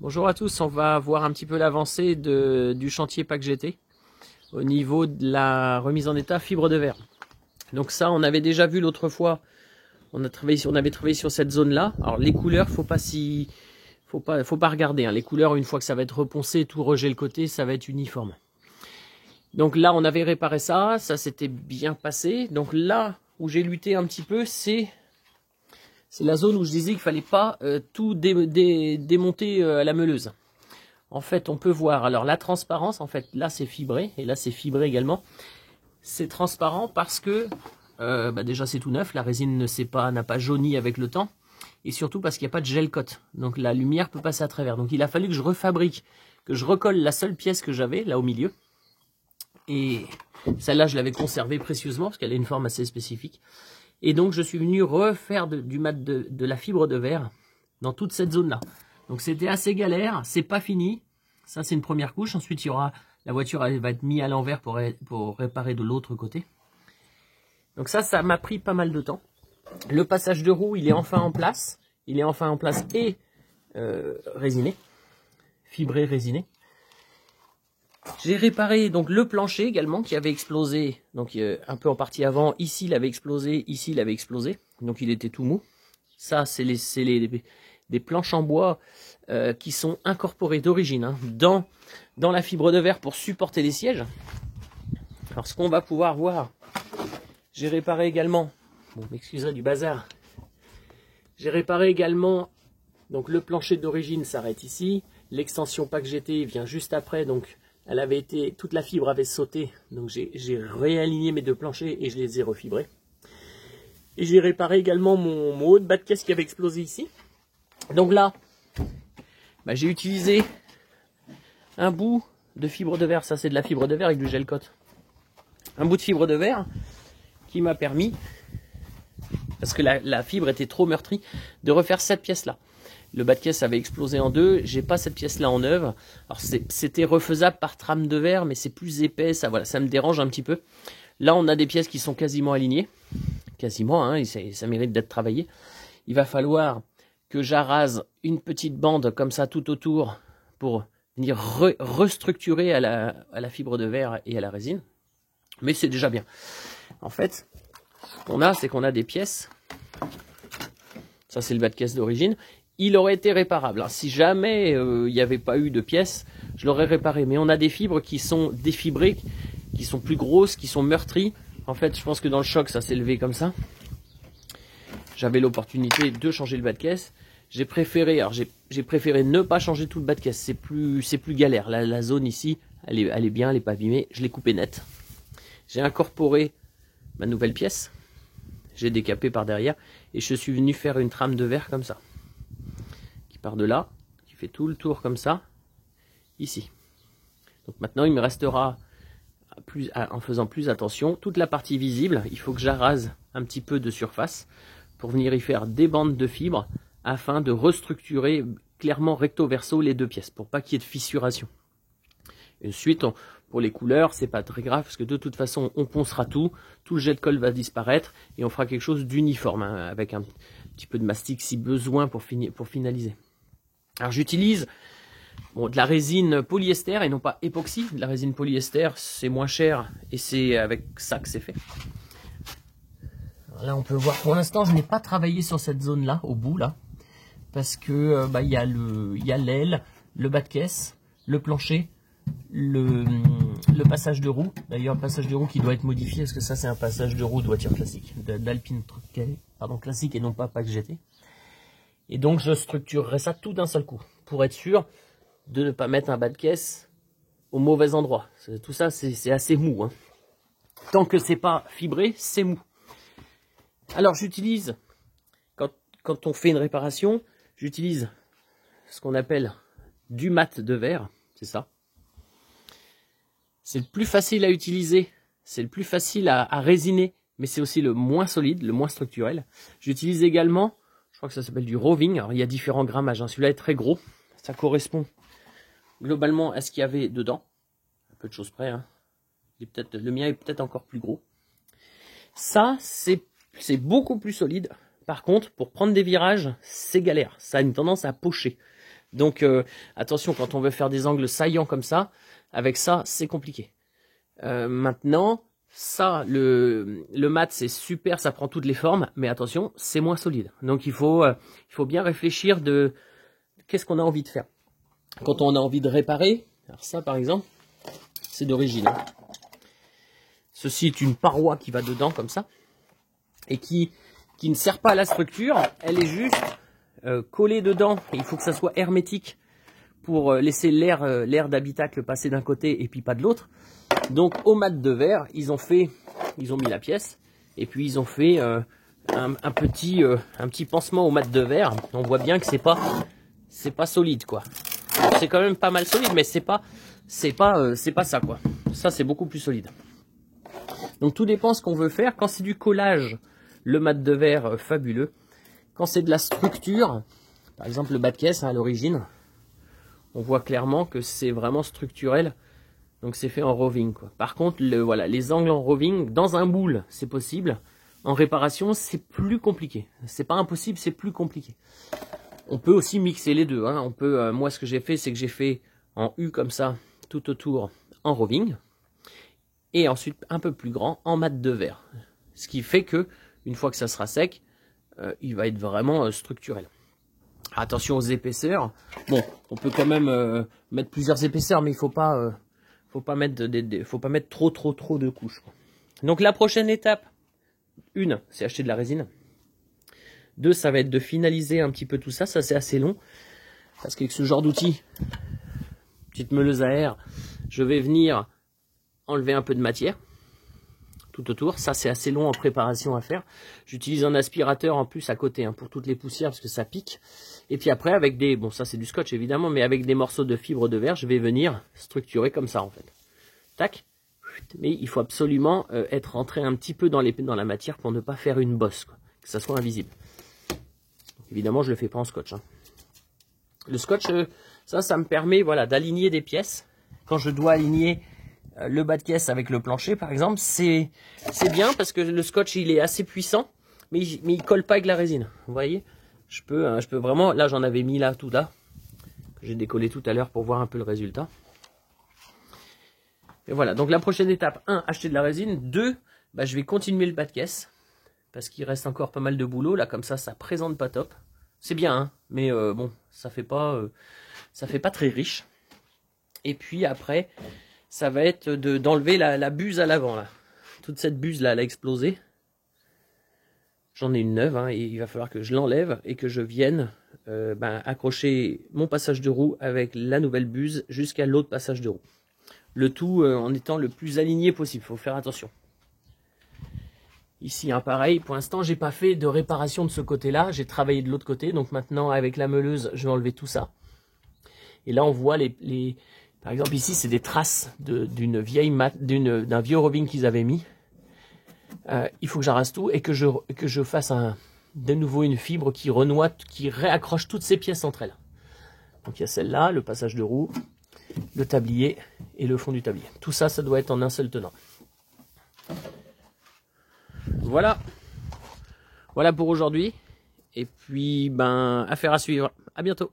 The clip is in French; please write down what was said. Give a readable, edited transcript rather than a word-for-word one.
Bonjour à tous, on va voir un petit peu l'avancée du chantier Pack GT au niveau de la remise en état fibre de verre. Donc ça, on avait déjà vu l'autre fois, on avait travaillé sur cette zone-là. Alors les couleurs, faut pas regarder, hein. Les couleurs, une fois que ça va être reponcé, tout rejet le côté, ça va être uniforme. Donc là, on avait réparé ça s'était bien passé. Donc là où j'ai lutté un petit peu, c'est la zone où je disais qu'il fallait pas tout démonter à la meuleuse. En fait, on peut voir, alors la transparence, en fait, là c'est fibré, et là c'est fibré également. C'est transparent parce que, déjà c'est tout neuf, la résine n'a pas jauni avec le temps, et surtout parce qu'il n'y a pas de gel coat. Donc la lumière peut passer à travers. Donc il a fallu que je refabrique, que je recolle la seule pièce que j'avais, là au milieu. Et celle-là, je l'avais conservée précieusement, parce qu'elle a une forme assez spécifique. Et donc je suis venu refaire de la fibre de verre dans toute cette zone-là. Donc c'était assez galère, c'est pas fini. Ça c'est une première couche. Ensuite la voiture elle va être mise à l'envers pour réparer de l'autre côté. Donc ça m'a pris pas mal de temps. Le passage de roue il est enfin en place. Il est enfin en place et résiné, fibré résiné. J'ai réparé donc le plancher également qui avait explosé, donc un peu en partie avant. Ici il avait explosé, ici il avait explosé, donc il était tout mou. Ça c'est des planches en bois qui sont incorporées d'origine hein, dans la fibre de verre pour supporter les sièges. Alors ce qu'on va pouvoir voir, j'ai réparé également, bon m'excuserez du bazar, j'ai réparé également donc le plancher d'origine s'arrête ici, l'extension Pack GT vient juste après, donc elle avait été, toute la fibre avait sauté, donc j'ai réaligné mes deux planchers et je les ai refibrés. Et j'ai réparé également mon haut de bas de caisse qui avait explosé ici. Donc là, j'ai utilisé un bout de fibre de verre, ça c'est de la fibre de verre avec du gel coat. Un bout de fibre de verre qui m'a permis, parce que la fibre était trop meurtrie, de refaire cette pièce-là. Le bas de caisse avait explosé en deux, j'ai pas cette pièce-là en neuve. Alors c'était refaisable par trame de verre, mais c'est plus épais, ça me dérange un petit peu. Là on a des pièces qui sont quasiment alignées. Quasiment, hein, ça mérite d'être travaillé. Il va falloir que j'arrase une petite bande comme ça tout autour pour venir restructurer à la fibre de verre et à la résine. Mais c'est déjà bien. En fait, ce qu'on a, c'est qu'on a des pièces. Ça, c'est le bas de caisse d'origine. Il aurait été réparable. Si jamais il n'y avait pas eu de pièces, je l'aurais réparé. Mais on a des fibres qui sont défibrées, qui sont plus grosses, qui sont meurtries. En fait, je pense que dans le choc, ça s'est levé comme ça. J'avais l'opportunité de changer le bas de caisse. J'ai préféré ne pas changer tout le bas de caisse. C'est plus galère. La zone ici, elle est bien, elle n'est pas abîmée. Je l'ai coupé net. J'ai incorporé ma nouvelle pièce. J'ai décapé par derrière. Et je suis venu faire une trame de verre comme ça. Qui part de là, qui fait tout le tour comme ça, ici. Donc maintenant, il me restera, en faisant plus attention, toute la partie visible. Il faut que j'arrase un petit peu de surface pour venir y faire des bandes de fibres afin de restructurer clairement recto verso les deux pièces pour pas qu'il y ait de fissuration. Et ensuite, pour les couleurs, c'est pas très grave parce que de toute façon, on poncera tout le jet de colle va disparaître et on fera quelque chose d'uniforme hein, avec un petit peu de mastic si besoin pour finaliser. Alors j'utilise de la résine polyester et non pas époxy. De la résine polyester, c'est moins cher et c'est avec ça que c'est fait. Alors là, on peut voir, pour l'instant, je n'ai pas travaillé sur cette zone-là, au bout, là, parce que il y a l'aile, le bas de caisse, le plancher, le passage de roue. D'ailleurs, le passage de roue qui doit être modifié, parce que ça, c'est un passage de roue de voiture classique, d'Alpine classique et non pas Pack GT. Et donc, je structurerai ça tout d'un seul coup, pour être sûr de ne pas mettre un bas de caisse au mauvais endroit. Tout ça, c'est assez mou. Hein. Tant que c'est pas fibré, c'est mou. Alors j'utilise, quand on fait une réparation, j'utilise ce qu'on appelle du mat de verre, c'est ça. C'est le plus facile à utiliser, c'est le plus facile à résiner, mais c'est aussi le moins solide, le moins structurel. J'utilise également, je crois que ça s'appelle du roving, alors il y a différents grammages, hein. Celui-là est très gros, ça correspond globalement à ce qu'il y avait dedans, un peu de choses près, hein. Le mien est peut-être encore plus gros. Ça, c'est beaucoup plus solide. Par contre, pour prendre des virages, c'est galère. Ça a une tendance à pocher. Donc attention, quand on veut faire des angles saillants comme ça, avec ça, c'est compliqué. Maintenant, ça, le mat, c'est super, ça prend toutes les formes, mais attention, c'est moins solide. Donc il faut bien réfléchir de qu'est-ce qu'on a envie de faire. Quand on a envie de réparer, alors ça par exemple, c'est d'origine. Ceci est une paroi qui va dedans comme ça, et qui ne sert pas à la structure, elle est juste collée dedans, et il faut que ça soit hermétique pour laisser l'air d'habitacle passer d'un côté et puis pas de l'autre. Donc au mat de verre, ils ont mis la pièce et puis ils ont fait un petit pansement au mat de verre. On voit bien que c'est pas solide quoi. C'est quand même pas mal solide, mais c'est pas ça quoi. Ça c'est beaucoup plus solide. Donc tout dépend ce qu'on veut faire. Quand c'est du collage, le mat de verre fabuleux. Quand c'est de la structure, par exemple le bas de caisse à l'origine, on voit clairement que c'est vraiment structurel. Donc c'est fait en roving quoi. Par contre, voilà, les angles en roving, dans un moule, c'est possible. En réparation, c'est plus compliqué. C'est pas impossible, c'est plus compliqué. On peut aussi mixer les deux. Hein. On peut, moi, ce que j'ai fait, c'est que j'ai fait en U comme ça, tout autour, en roving. Et ensuite, un peu plus grand, en mat de verre. Ce qui fait que, une fois que ça sera sec, il va être vraiment structurel. Attention aux épaisseurs. Bon, on peut quand même mettre plusieurs épaisseurs, mais il faut pas mettre trop de couches quoi. Donc la prochaine étape, 1, c'est acheter de la résine. 2, ça va être de finaliser un petit peu tout ça. Ça c'est assez long parce qu'avec ce genre d'outil, petite meuleuse à air, je vais venir enlever un peu de matière tout autour. Ça c'est assez long en préparation à faire. J'utilise un aspirateur en plus à côté hein, pour toutes les poussières parce que ça pique. Et puis après avec ça c'est du scotch évidemment, mais avec des morceaux de fibre de verre, je vais venir structurer comme ça en fait. Tac. Mais il faut absolument être rentré un petit peu dans la matière pour ne pas faire une bosse, quoi, que ça soit invisible. Évidemment, je le fais pas en scotch. Hein. Le scotch, ça me permet voilà, d'aligner des pièces. Quand je dois aligner le bas de caisse avec le plancher, par exemple, c'est bien parce que le scotch, il est assez puissant, mais il colle pas avec la résine. Vous voyez, je peux vraiment... Là, j'en avais mis là, tout là, que j'ai décollé tout à l'heure pour voir un peu le résultat. Et voilà, donc la prochaine étape, 1, acheter de la résine. 2, je vais continuer le bas de caisse. Parce qu'il reste encore pas mal de boulot. Là, comme ça présente pas top. C'est bien, hein, mais bon, ça fait pas très riche. Et puis après, ça va être d'enlever la buse à l'avant. Là. Toute cette buse-là, elle a explosé. J'en ai une neuve, hein, et il va falloir que je l'enlève et que je vienne accrocher mon passage de roue avec la nouvelle buse jusqu'à l'autre passage de roue. Le tout en étant le plus aligné possible, il faut faire attention. Ici, hein, pareil, pour l'instant, j'ai pas fait de réparation de ce côté-là, j'ai travaillé de l'autre côté, donc maintenant, avec la meuleuse, je vais enlever tout ça. Et là, on voit par exemple, ici, c'est des traces d'un vieux roving qu'ils avaient mis. Il faut que j'arrache tout et que je fasse de nouveau une fibre qui renoie, qui réaccroche toutes ces pièces entre elles. Donc, il y a celle-là, le passage de roue, le tablier et le fond du tablier. Tout ça, ça doit être en un seul tenant. Voilà pour aujourd'hui. Et puis, affaire à suivre. À bientôt.